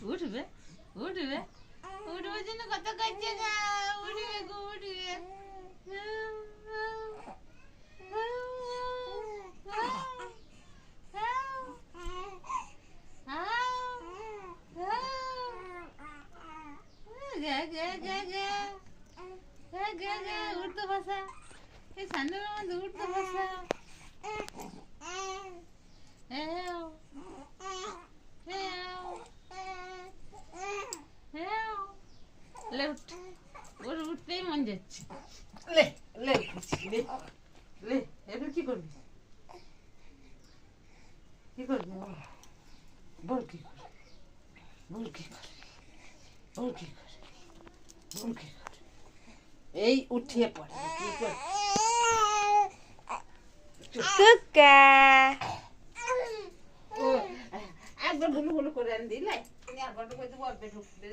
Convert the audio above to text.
উঠবে উঠবে উঠবে জন্য কত কাছে গা উঠবে গো উঠবে উঠতে বসা এই ঠান্ডার মধ্যে উঠতে বসা উঠতেই মন যাচ্ছে লে লে লে লে এবার কি করবি কি করবি বল কি করবি বল কি করবি বল কি করবি বল কি করবি এই উঠিয়ে পড়ে কি করবি কুকা একবার ভুলু ভুলু করে আন দিলাই আর বড় করে দেবো অল্প ঢুকবে